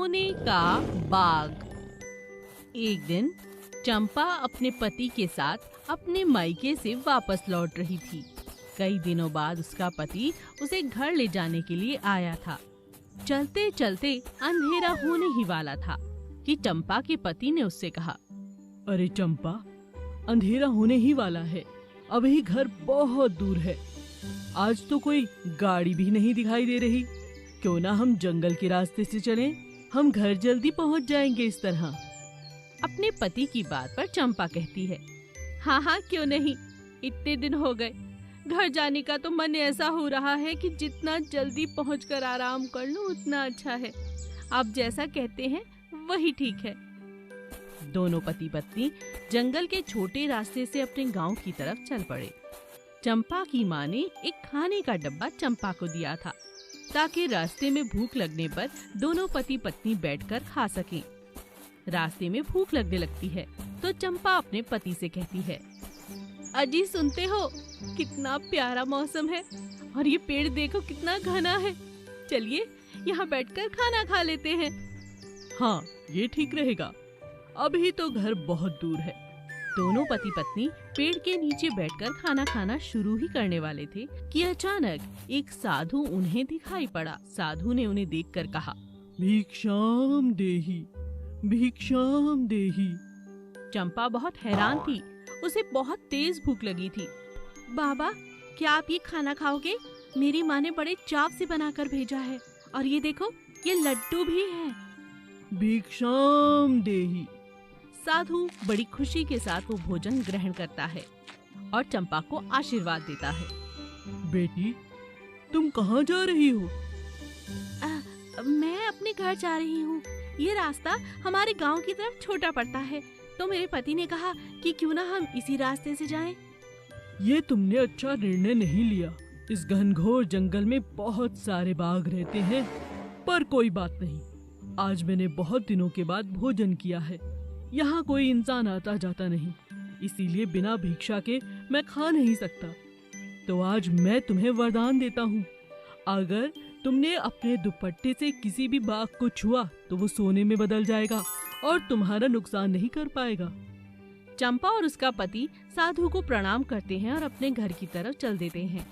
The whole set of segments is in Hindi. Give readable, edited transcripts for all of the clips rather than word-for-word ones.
होने का बाग। एक दिन चंपा अपने पति के साथ अपने मायके से वापस लौट रही थी। कई दिनों बाद उसका पति उसे घर ले जाने के लिए आया था। चलते चलते अंधेरा होने ही वाला था कि चंपा के पति ने उससे कहा, अरे चंपा, अंधेरा होने ही वाला है, अभी घर बहुत दूर है। आज तो कोई गाड़ी भी नहीं दिखाई दे रही। क्यों ना हम जंगल के रास्ते से चलें? हम घर जल्दी पहुंच जाएंगे इस तरह। अपने पति की बात पर चंपा कहती है, हाँ हाँ क्यों नहीं, इतने दिन हो गए, घर जाने का तो मन ऐसा हो रहा है कि जितना जल्दी पहुंचकर आराम कर लूं उतना अच्छा है। आप जैसा कहते हैं वही ठीक है। दोनों पति पत्नी जंगल के छोटे रास्ते से अपने गांव की तरफ चल पड़े। चंपा की माँ ने एक खाने का डब्बा चंपा को दिया था ताकि रास्ते में भूख लगने पर दोनों पति पत्नी बैठकर खा सकें। रास्ते में भूख लगने लगती है तो चंपा अपने पति से कहती है, अजी सुनते हो, कितना प्यारा मौसम है और ये पेड़ देखो कितना घना है। चलिए यहाँ बैठकर खाना खा लेते हैं। हाँ, ये ठीक रहेगा। अभी तो घर बहुत दूर है। दोनों पति पत्नी पेड़ के नीचे बैठकर खाना खाना शुरू ही करने वाले थे कि अचानक एक साधु उन्हें दिखाई पड़ा। साधु ने उन्हें देखकर कहा, भिक्षाम देहि, भिक्षाम देहि। चंपा बहुत हैरान थी, उसे बहुत तेज भूख लगी थी। बाबा, क्या आप ये खाना खाओगे? मेरी माँ ने बड़े चाव से बनाकर भेजा है और ये देखो, ये लड्डू भी है। भिक्षाम देहि। साधु बड़ी खुशी के साथ वो भोजन ग्रहण करता है और चंपा को आशीर्वाद देता है। बेटी, तुम कहाँ जा रही हो? मैं अपने घर जा रही हूँ। ये रास्ता हमारे गांव की तरफ छोटा पड़ता है, तो मेरे पति ने कहा कि क्यों ना हम इसी रास्ते से जाएं। ये तुमने अच्छा निर्णय नहीं लिया। इस घनघोर जंगल में बहुत सारे बाघ रहते हैं, पर कोई बात नहीं। आज मैंने बहुत दिनों के बाद भोजन किया है। यहाँ कोई इंसान आता जाता नहीं, इसीलिए बिना भिक्षा के मैं खा नहीं सकता। तो आज मैं तुम्हें वरदान देता हूँ, अगर तुमने अपने दुपट्टे से किसी भी बाघ को छुआ तो वो सोने में बदल जाएगा और तुम्हारा नुकसान नहीं कर पाएगा। चंपा और उसका पति साधु को प्रणाम करते हैं और अपने घर की तरफ चल देते हैं।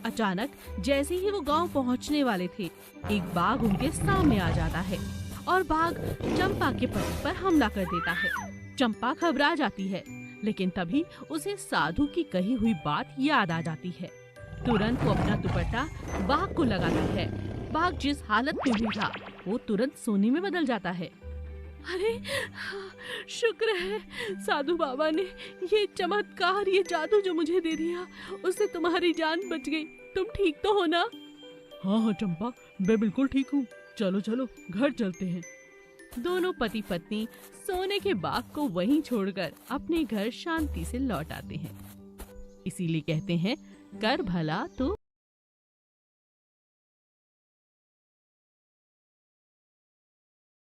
अचानक जैसे ही वो गांव पहुंचने वाले थे, एक बाघ उनके सामने आ जाता है और बाघ चंपा के पति पर हमला कर देता है। चंपा घबरा जाती है, लेकिन तभी उसे साधु की कही हुई बात याद आ जाती है। तुरंत वो अपना दुपट्टा बाघ को लगाती है। बाघ जिस हालत में भी था वो तुरंत सोने में बदल जाता है। अरे शुक्र है साधु बाबा ने ये चमत्कार, ये जादू जो मुझे दे दिया, उससे तुम्हारी जान बच गई। तुम ठीक तो हो ना? हाँ हाँ चंपा, मैं बिल्कुल ठीक हूँ। चलो चलो घर चलते हैं। दोनों पति पत्नी सोने के बाघ को वहीं छोड़कर अपने घर शांति से लौट आते हैं। इसीलिए कहते हैं, कर भला तो